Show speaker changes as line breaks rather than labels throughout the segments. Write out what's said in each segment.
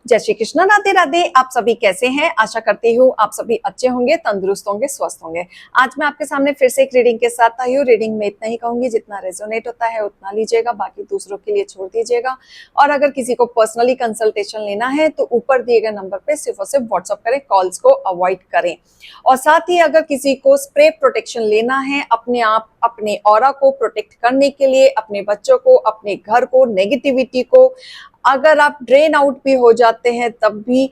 जय श्री कृष्ण, राधे राधे। आप सभी कैसे हैं? आशा करती हूँ आप सभी अच्छे होंगे, तंदुरुस्त होंगे, स्वस्थ होंगे। आज मैं आपके सामने फिर से एक रीडिंग के साथ आई हूँ। रीडिंग में इतना ही कहूंगी, जितना रेजोनेट होता है उतना लीजिएगा, बाकी दूसरों के लिए छोड़ दीजिएगा। और अगर किसी को पर्सनली कंसल्टेशन लेना है तो ऊपर दिए गए नंबर पे सिर्फ और सिर्फ व्हाट्सअप करें, कॉल्स को अवॉइड करें। और साथ ही अगर किसी को स्प्रे प्रोटेक्शन लेना है अपने आप, अपने ऑरा को प्रोटेक्ट करने के लिए, अपने बच्चों को, अपने घर को, नेगेटिविटी को, अगर आप ड्रेन आउट भी हो जाते हैं तब भी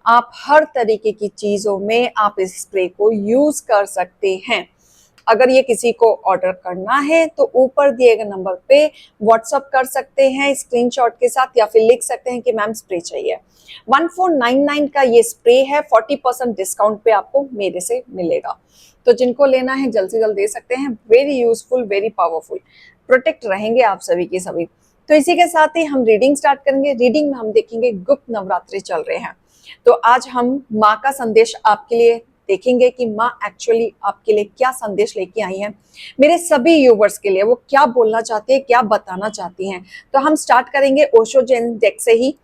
आप हर तरीके की चीजों में आप इस स्प्रे को यूज कर सकते हैं। अगर ये किसी को ऑर्डर करना है तो ऊपर दिए गए नंबर पे व्हाट्सअप कर सकते हैं स्क्रीनशॉट के साथ, या फिर लिख सकते हैं कि मैम स्प्रे चाहिए। 1499 का ये स्प्रे है, 40% डिस्काउंट पे आपको मेरे से मिलेगा। तो जिनको लेना है जल्द से जल्द दे सकते हैं। Very useful, very powerful, protect रहेंगे आप सभी के सभी। तो इसी के साथ ही हम रीडिंग स्टार्ट करेंगे। रीडिंग में हम देखेंगे गुप्त नवरात्रि चल रहे हैं, तो आज हम माँ का संदेश आपके लिए देखेंगे कि माँ एक्चुअली आपके लिए क्या संदेश लेके आई हैं, मेरे सभी यूवर्स के लिए वो क्या बोलना चाहती है, क्या बताना चाहती हैं। तो हम स्टार्ट करेंगे ओशो जेन डेक से ही।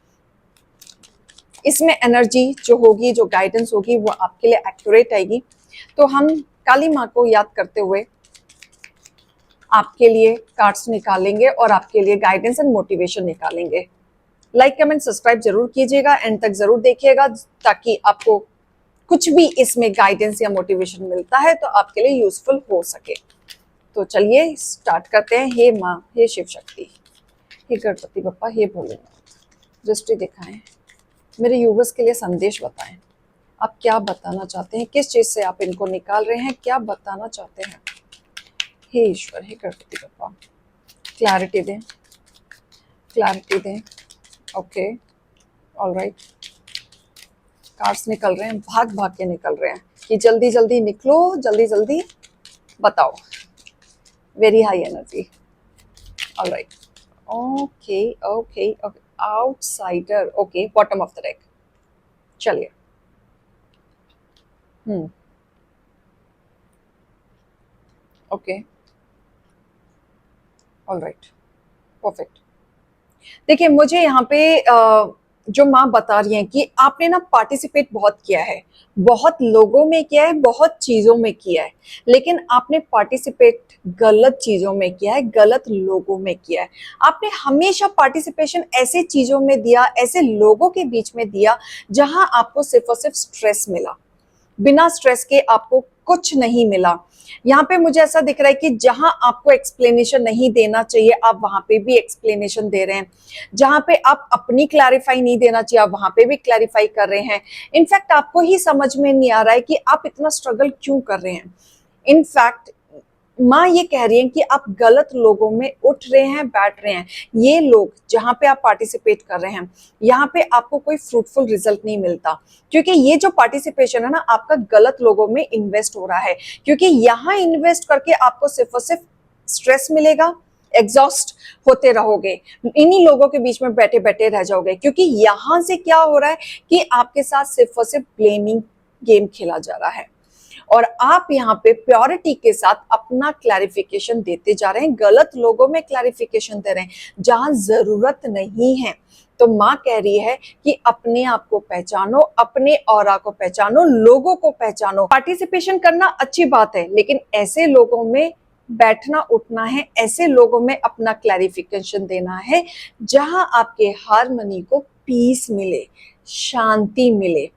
इसमें एनर्जी जो होगी, जो गाइडेंस होगी, वो आपके लिए एक्यूरेट आएगी। तो हम काली माँ को याद करते हुए आपके लिए कार्ड्स निकालेंगे और आपके लिए गाइडेंस एंड मोटिवेशन निकालेंगे। लाइक कमेंट सब्सक्राइब जरूर कीजिएगा, एंड तक जरूर देखिएगा, ताकि आपको कुछ भी इसमें गाइडेंस या मोटिवेशन मिलता है तो आपके लिए यूजफुल हो सके। तो चलिए स्टार्ट करते हैं। हे माँ, हे शिव शक्ति, हे गणपति बप्पा, हे भोलेनाथ, दृष्टि दिखाएं, मेरे यूवर्स के लिए संदेश बताएं। आप क्या बताना चाहते हैं, किस चीज से आप इनको निकाल रहे हैं, क्या बताना चाहते हैं। हे ईश्वर, हे गणपति बप्पा, क्लैरिटी दें, क्लैरिटी दें। Okay, alright. कार्ड्स निकल रहे हैं, भाग भाग के निकल रहे हैं कि जल्दी जल्दी निकलो, जल्दी जल्दी बताओ। Very high energy. Alright, okay okay okay. Outsider, okay, bottom of the deck. चलिए, ओके, ऑलराइट, परफेक्ट। देखिए, मुझे यहाँ पे जो माँ बता रही हैं कि आपने ना पार्टिसिपेट बहुत किया है, बहुत लोगों में किया है, बहुत चीजों में किया है, लेकिन आपने पार्टिसिपेट गलत चीजों में किया है, गलत लोगों में किया है। आपने हमेशा पार्टिसिपेशन ऐसे चीजों में दिया, ऐसे लोगों के बीच में दिया जहां आपको सिर्फ और सिर्फ स्ट्रेस मिला। बिना स्ट्रेस के आपको कुछ नहीं मिला। यहाँ पे मुझे ऐसा दिख रहा है कि जहां आपको एक्सप्लेनेशन नहीं देना चाहिए आप वहां पे भी एक्सप्लेनेशन दे रहे हैं, जहां पे आप अपनी क्लैरिफाई नहीं देना चाहिए आप वहां पे भी क्लैरिफाई कर रहे हैं। इनफैक्ट आपको ही समझ में नहीं आ रहा है कि आप इतना स्ट्रगल क्यों कर रहे हैं। इनफैक्ट माँ ये कह रही है कि आप गलत लोगों में उठ रहे हैं, बैठ रहे हैं। ये लोग जहां पे आप पार्टिसिपेट कर रहे हैं, यहाँ पे आपको कोई फ्रूटफुल रिजल्ट नहीं मिलता, क्योंकि ये जो पार्टिसिपेशन है ना, आपका गलत लोगों में इन्वेस्ट हो रहा है। क्योंकि यहाँ इन्वेस्ट करके आपको सिर्फ और सिर्फ स्ट्रेस मिलेगा, एग्जॉस्ट होते रहोगे, इन्हीं लोगों के बीच में बैठे बैठे रह जाओगे। क्योंकि यहाँ से क्या हो रहा है कि आपके साथ सिर्फ और सिर्फ ब्लेमिंग गेम खेला जा रहा है, और आप यहाँ पे प्योरिटी के साथ अपना क्लैरिफिकेशन देते जा रहे हैं, गलत लोगों में क्लैरिफिकेशन दे रहे हैं जहां जरूरत नहीं है। तो माँ कह रही है कि अपने आप को पहचानो, अपने ऑरा को पहचानो, लोगों को पहचानो। पार्टिसिपेशन करना अच्छी बात है, लेकिन ऐसे लोगों में बैठना उठना है, ऐसे लोगों में अपना क्लैरिफिकेशन देना है जहां आपके हार्मनी को पीस मिले, शांति मिले।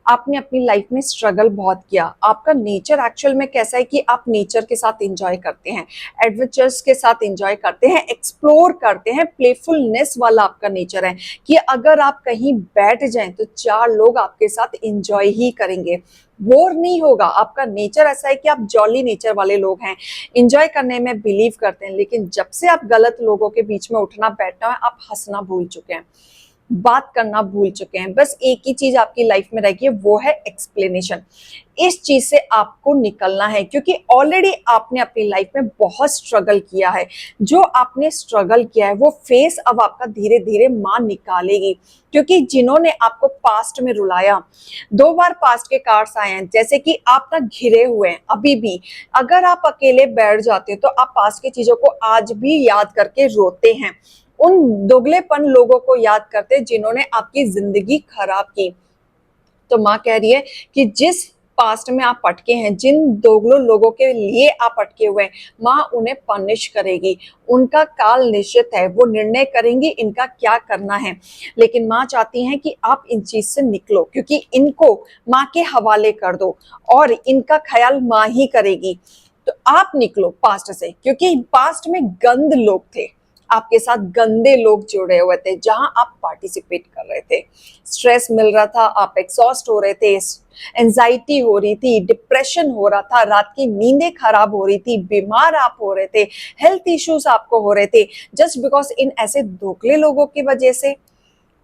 आपने अपनी लाइफ में स्ट्रगल बहुत किया। आपका नेचर एक्चुअल में कैसा है कि आप नेचर के साथ एंजॉय करते हैं, एडवेंचर्स के साथ एंजॉय करते हैं, एक्सप्लोर करते हैं, प्लेफुलनेस वाला आपका नेचर है कि अगर आप कहीं बैठ जाएं तो चार लोग आपके साथ एंजॉय ही करेंगे, बोर नहीं होगा। आपका नेचर ऐसा है कि आप जॉली नेचर वाले लोग हैं, एंजॉय करने में बिलीव करते हैं। लेकिन जब से आप गलत लोगों के बीच में उठना बैठना है, आप हंसना भूल चुके हैं, बात करना भूल चुके हैं। बस एक ही चीज आपकी लाइफ में रहेगी, वो है एक्सप्लेनेशन। इस चीज से आपको निकलना है, क्योंकि ऑलरेडी आपने अपनी लाइफ में बहुत स्ट्रगल किया है। जो आपने स्ट्रगल किया है वो फेस अब आपका धीरे धीरे माँ निकालेगी, क्योंकि जिन्होंने आपको पास्ट में रुलाया, 2 बार पास्ट के कार्ड्स आए हैं, जैसे कि आप ना घिरे हुए हैं अभी भी। अगर आप अकेले बैठ जाते हो तो आप पास्ट की चीजों को आज भी याद करके रोते हैं, उन दोगलेपन लोगों को याद करते जिन्होंने आपकी जिंदगी खराब की। तो माँ कह रही है कि जिस पास्ट में आप अटके हैं, जिन दोगलों लोगों के लिए आप अटके हुए हैं, माँ उन्हें पनिश करेगी। उनका काल निश्चित है, वो निर्णय करेंगी इनका क्या करना है। लेकिन माँ चाहती हैं कि आप इन चीज से निकलो, क्योंकि इनको माँ के हवाले कर दो और इनका ख्याल माँ ही करेगी। तो आप निकलो पास्ट से, क्योंकि पास्ट में गंद लोग थे, आपके साथ गंदे लोग जुड़े हुए थे, जहां आप पार्टिसिपेट कर रहे थे। स्ट्रेस मिल रहा था, आप एग्जॉस्ट हो रहे थे, एंजाइटी हो रही थी, डिप्रेशन हो रहा था, रात की नींदें खराब हो रही थी, बीमार आप हो रहे थे, हेल्थ इश्यूज आपको हो रहे थे, जस्ट बिकॉज इन ऐसे धोखले लोगों की वजह से।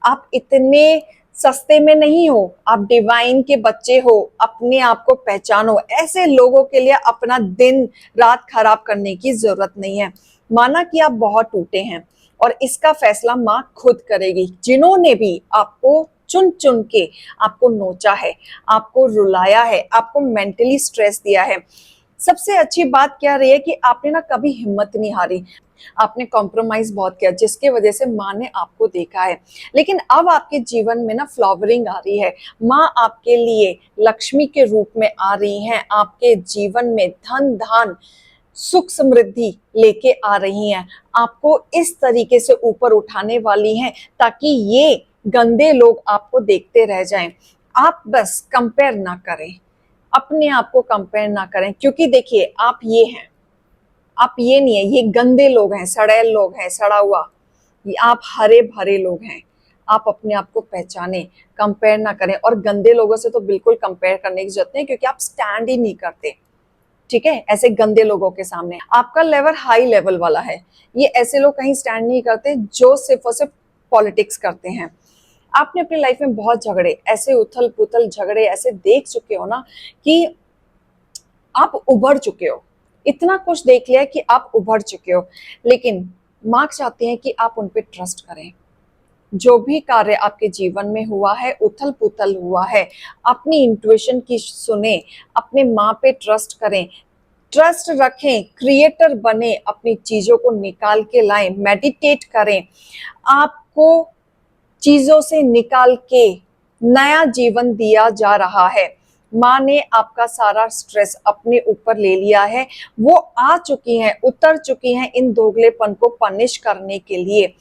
आप इतने सस्ते में नहीं हो, आप डिवाइन के बच्चे हो, अपने आप को पहचानो। ऐसे लोगों के लिए अपना दिन रात खराब करने की जरूरत नहीं है। माना कि आप बहुत टूटे हैं और इसका फैसला माँ खुद करेगी। जिन्होंने भी आपको चुन चुन के आपको नोचा है, आपको रुलाया है, आपको मेंटली स्ट्रेस दिया है, सबसे अच्छी बात क्या रही है कि आपने ना कभी हिम्मत नहीं हारी। आपने कॉम्प्रोमाइज बहुत किया, जिसके वजह से माँ ने आपको देखा है। लेकिन अब आपके जीवन में ना फ्लावरिंग आ रही है। माँ आपके लिए लक्ष्मी के रूप में आ रही हैं, आपके जीवन में धन धान सुख समृद्धि लेके आ रही हैं, आपको इस तरीके से ऊपर उठाने वाली हैं ताकि ये गंदे लोग आपको देखते रह जाएं। आप बस कंपेयर ना करें, अपने आप को कंपेयर ना करें, क्योंकि देखिए आप ये हैं, आप ये नहीं है। ये गंदे लोग हैं, सड़ैल लोग हैं, सड़ा हुआ। ये आप हरे भरे लोग हैं। आप अपने आप को पहचाने, कंपेयर ना करें। और गंदे लोगों से तो बिल्कुल कंपेयर करने की जरूरत नहीं, क्योंकि आप स्टैंड ही नहीं करते, ठीक है, ऐसे गंदे लोगों के सामने। आपका लेवल हाई लेवल वाला है। ये ऐसे लोग कहीं स्टैंड नहीं करते जो सिर्फ और सिर्फ पॉलिटिक्स करते हैं। आपने अपनी लाइफ में बहुत झगड़े, ऐसे उथल पुथल झगड़े ऐसे देख चुके हो ना कि आप उभर चुके हो। इतना कुछ देख लिया कि आप उभर चुके हो। लेकिन मार्क चाहते हैं कि आप उन पे ट्रस्ट करें। जो भी कार्य आपके जीवन में हुआ है, उथल पुथल हुआ है, अपनी इंट्यूशन की सुने, अपने माँ पे ट्रस्ट करें, ट्रस्ट रखें, क्रिएटर बने, अपनी चीजों को निकाल के लाएं, मेडिटेट करें। आपको चीजों से निकाल के नया जीवन दिया जा रहा है। माँ ने आपका सारा स्ट्रेस अपने ऊपर ले लिया है। वो आ चुकी हैं, उतर चुकी हैं इन दोगलेपन को पनिश करने के लिए।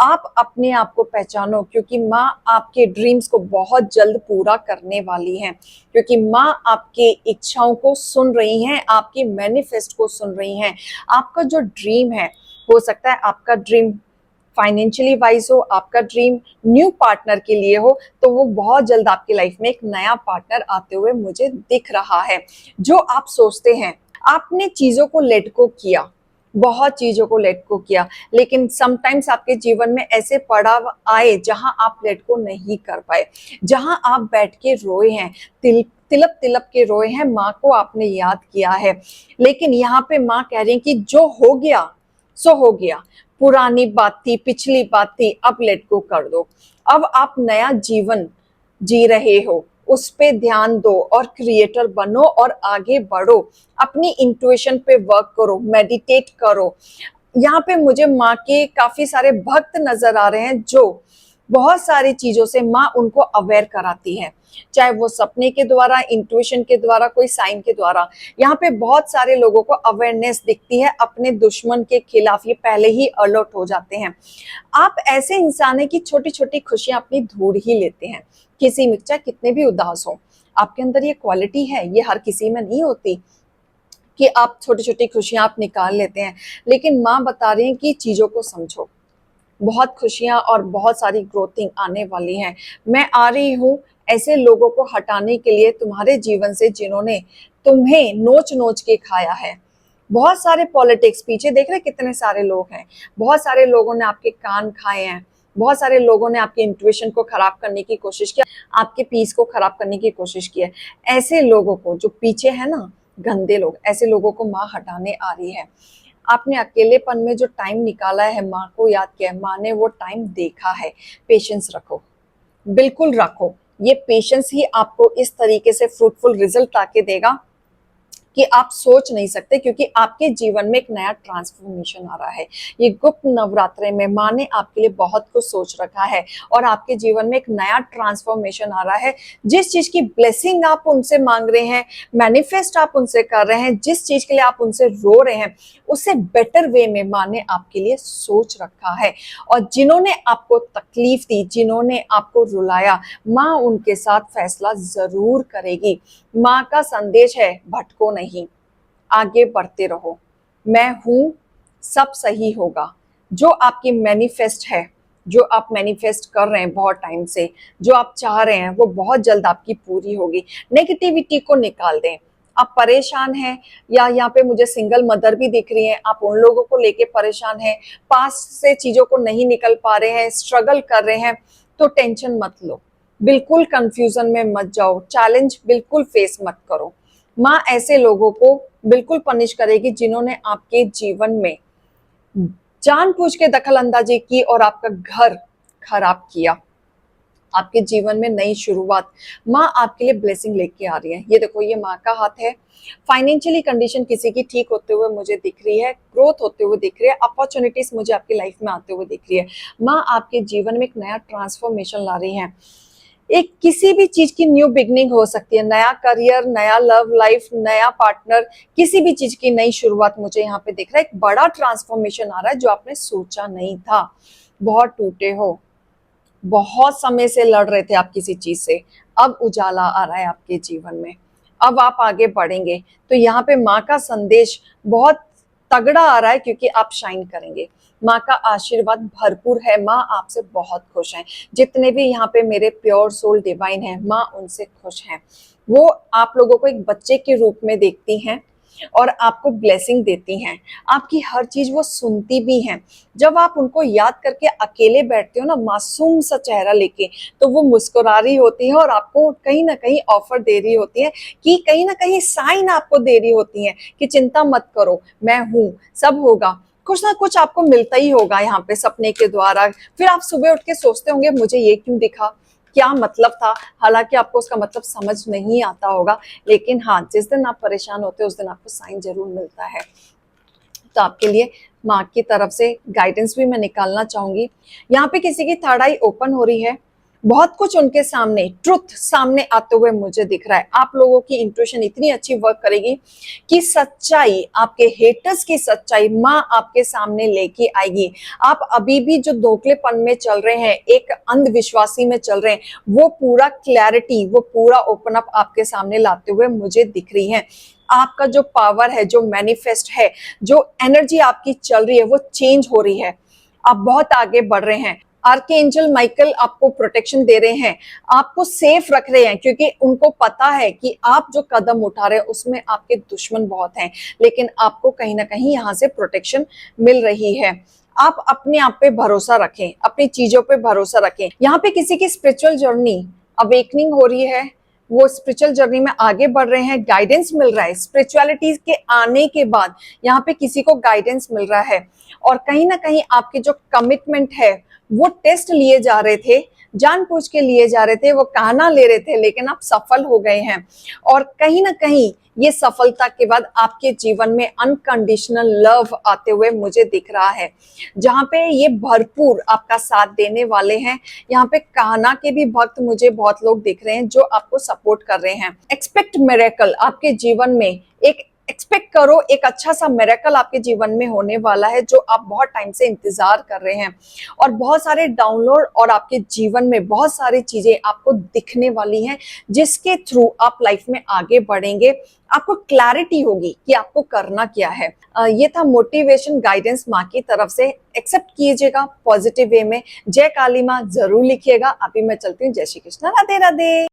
आप अपने आप को पहचानो, क्योंकि माँ आपके ड्रीम्स को बहुत जल्द पूरा करने वाली हैं। क्योंकि माँ आपकी इच्छाओं को सुन रही हैं, आपकी मैनिफेस्ट को सुन रही हैं। आपका जो ड्रीम है, हो सकता है आपका ड्रीम फाइनेंशियली वाइज हो, आपका ड्रीम न्यू पार्टनर के लिए हो, तो वो बहुत जल्द आपकी लाइफ में एक नया पार्टनर आते हुए मुझे दिख रहा है। जो आप सोचते हैं, आपने चीजों को लेट गो किया, बहुत चीजों को लेट गो किया, लेकिन समटाइम्स आपके जीवन में ऐसे पड़ाव आए जहां आप लेट गो नहीं कर पाए, जहां आप बैठ के रोए हैं, तिलप तिलप के रोए हैं, माँ को आपने याद किया है। लेकिन यहाँ पे माँ कह रही है कि जो हो गया सो हो गया, पुरानी बात थी, पिछली बात थी, अब लेट गो कर दो। अब आप नया जीवन जी रहे हो, उस पे ध्यान दो और क्रिएटर बनो और आगे बढ़ो। अपनी इंट्यूशन पे वर्क करो, मेडिटेट करो। यहाँ पे मुझे माँ के काफी सारे भक्त नजर आ रहे हैं, जो बहुत सारी चीजों से माँ उनको अवेयर कराती है, चाहे वो सपने के द्वारा, इंट्यूशन के द्वारा, कोई साइन के द्वारा। यहाँ पे बहुत सारे लोगों को अवेयरनेस दिखती है अपने दुश्मन के खिलाफ, ये पहले ही अलर्ट हो जाते हैं। आप ऐसे इंसान हैं कि छोटी छोटी खुशियां अपनी ढूंढ ही लेते हैं, किसी में चाहे कितने भी उदास हो। आपके अंदर ये क्वालिटी है, ये हर किसी में नहीं होती कि आप छोटी छोटी खुशियां आप निकाल लेते हैं। लेकिन माँ बता रही है कि चीजों को समझो, बहुत खुशियां और बहुत सारी ग्रोथिंग आने वाली हैं। मैं आ रही हूँ ऐसे लोगों को हटाने के लिए तुम्हारे जीवन से, जिन्होंने तुम्हें नोच नोच के खाया है। बहुत सारे पॉलिटिक्स पीछे देख रहे कितने सारे लोग हैं, बहुत सारे लोगों ने आपके कान खाए हैं, बहुत सारे लोगों ने आपकी इंट्यूशन को खराब करने की कोशिश किया, आपके पीस को खराब करने की कोशिश की है। ऐसे लोगों को, जो पीछे है ना गंदे लोग, ऐसे लोगों को माँ हटाने आ रही है। आपने अकेलेपन में जो टाइम निकाला है, माँ को याद किया है, माँ ने वो टाइम देखा है। पेशेंस रखो, बिल्कुल रखो। ये पेशेंस ही आपको इस तरीके से फ्रूटफुल रिजल्ट आके देगा कि आप सोच नहीं सकते, क्योंकि आपके जीवन में एक नया ट्रांसफॉर्मेशन आ रहा है। ये गुप्त नवरात्रे में माँ ने आपके लिए बहुत कुछ सोच रखा है और आपके जीवन में एक नया ट्रांसफॉर्मेशन आ रहा है। जिस चीज की ब्लेसिंग आप उनसे मांग रहे हैं, मैनिफेस्ट आप उनसे कर रहे हैं, जिस चीज के लिए आप उनसे रो रहे हैं, उससे बेटर वे में माँ ने आपके लिए सोच रखा है। और जिन्होंने आपको तकलीफ दी, जिन्होंने आपको रुलाया, माँ उनके साथ फैसला जरूर करेगी। माँ का संदेश है, भटको नहीं, आगे बढ़ते रहो, मैं हूं, सब सही होगा। जो आपकी मैनिफेस्ट है, जो आप मैनिफेस्ट कर रहे हैं बहुत टाइम से, जो आप चाह रहे हैं, वो बहुत जल्द आपकी पूरी होगी। नेगेटिविटी को निकाल दें। आप परेशान हैं, या यहाँ पे मुझे सिंगल मदर भी दिख रही है, आप उन लोगों को लेके परेशान हैं, पास से चीजों को नहीं निकल पा रहे हैं, स्ट्रगल कर रहे हैं, तो टेंशन मत लो, बिल्कुल कंफ्यूजन में मत जाओ, चैलेंज बिल्कुल फेस मत करो। माँ ऐसे लोगों को बिल्कुल पनिश करेगी जिन्होंने आपके जीवन में जानबूझ के दखल अंदाजी की और आपका घर खराब किया। आपके जीवन में नई शुरुआत माँ आपके लिए ब्लेसिंग लेके आ रही है। ये देखो, ये माँ का हाथ है। फाइनेंशियली कंडीशन किसी की ठीक होते हुए मुझे दिख रही है, ग्रोथ होते हुए दिख रही है, अपॉर्चुनिटीज मुझे आपकी लाइफ में आते हुए दिख रही है। माँ आपके जीवन में एक नया ट्रांसफॉर्मेशन ला रही है। एक किसी भी चीज की न्यू बिगनिंग हो सकती है, नया करियर, नया लव लाइफ, नया पार्टनर, किसी भी चीज की नई शुरुआत मुझे यहाँ पे दिख रहा है। एक बड़ा ट्रांसफॉर्मेशन आ रहा है जो आपने सोचा नहीं था। बहुत टूटे हो, बहुत समय से लड़ रहे थे आप किसी चीज से, अब उजाला आ रहा है आपके जीवन में, अब आप आगे बढ़ेंगे। तो यहाँ पे माँ का संदेश बहुत तगड़ा आ रहा है, क्योंकि आप शाइन करेंगे। माँ का आशीर्वाद भरपूर है, माँ आपसे बहुत खुश हैं। जितने भी यहाँ पे मेरे प्योर सोल डिवाइन हैं, माँ उनसे खुश हैं। वो आप लोगों को एक बच्चे के रूप में देखती हैं और आपको ब्लेसिंग देती हैं। आपकी हर चीज वो सुनती भी हैं। जब आप उनको याद करके अकेले बैठते हो ना, मासूम सा चेहरा लेके, तो वो मुस्कुरा रही होती है और आपको कहीं ना कहीं ऑफर दे रही होती है, कि कहीं ना कहीं साइन आपको दे रही होती है कि चिंता मत करो, मैं हूँ, सब होगा। कुछ ना कुछ आपको मिलता ही होगा यहाँ पे सपने के द्वारा। फिर आप सुबह उठ के सोचते होंगे, मुझे ये क्यों दिखा, क्या मतलब था। हालांकि आपको उसका मतलब समझ नहीं आता होगा, लेकिन हाँ, जिस दिन आप परेशान होते हो उस दिन आपको साइन जरूर मिलता है। तो आपके लिए माँ की तरफ से गाइडेंस भी मैं निकालना चाहूंगी। यहाँ पे किसी की थर्ड आई ओपन हो रही है, बहुत कुछ उनके सामने ट्रुथ सामने आते हुए मुझे दिख रहा है। आप लोगों की इंट्यूशन इतनी अच्छी वर्क करेगी कि सच्चाई, आपके हेटर्स की सच्चाई माँ आपके सामने लेके आएगी। आप अभी भी जो धोखलेपन में चल रहे हैं, एक अंधविश्वासी में चल रहे हैं, वो पूरा क्लैरिटी, वो पूरा ओपन अप आपके सामने लाते हुए मुझे दिख रही है। आपका जो पावर है, जो मैनिफेस्ट है, जो एनर्जी आपकी चल रही है, वो चेंज हो रही है। आप बहुत आगे बढ़ रहे हैं। आर्कएंजल माइकल आपको प्रोटेक्शन दे रहे हैं, आपको सेफ रख रहे हैं, क्योंकि उनको पता है कि आप जो कदम उठा रहे हैं उसमें आपके दुश्मन बहुत हैं, लेकिन आपको कहीं ना कहीं यहाँ से प्रोटेक्शन मिल रही है। आप अपने आप पे भरोसा रखें, अपनी चीजों पे भरोसा रखें। यहाँ पे किसी की स्पिरिचुअल जर्नी अवेकनिंग हो रही है, वो स्पिरिचुअल जर्नी में आगे बढ़ रहे हैं, गाइडेंस मिल रहा है। स्पिरिचुअलिटी के आने के बाद यहाँ पे किसी को गाइडेंस मिल रहा है, और कहीं ना कहीं आपके जो कमिटमेंट है, वो टेस्ट लिए जा रहे थे, जानबूझ के लिए जा रहे थे, वो कहना ले रहे थे, लेकिन आप सफल हो गए हैं। और कहीं ना कहीं ये सफलता के बाद आपके जीवन में अनकंडीशनल लव आते हुए मुझे दिख रहा है, जहाँ पे ये भरपूर आपका साथ देने वाले हैं। यहाँ पे कान्हा के भी भक्त मुझे बहुत लोग दिख रहे हैं जो आपको सपोर्ट कर रहे हैं। एक्सपेक्ट मिरेकल आपके जीवन में, एक एक्सपेक्ट करो, एक अच्छा सा मिरेकल आपके जीवन में होने वाला है, जो आप बहुत टाइम से इंतजार कर रहे हैं। और बहुत सारे डाउनलोड और आपके जीवन में बहुत सारी चीजें आपको दिखने वाली हैं, जिसके थ्रू आप लाइफ में आगे बढ़ेंगे। आपको क्लैरिटी होगी कि आपको करना क्या है। ये था मोटिवेशन गाइडेंस माँ की तरफ से। एक्सेप्ट कीजिएगा पॉजिटिव वे में। जय काली माँ जरूर लिखिएगा। अभी मैं चलती हूँ। जय श्री कृष्ण, राधे राधे।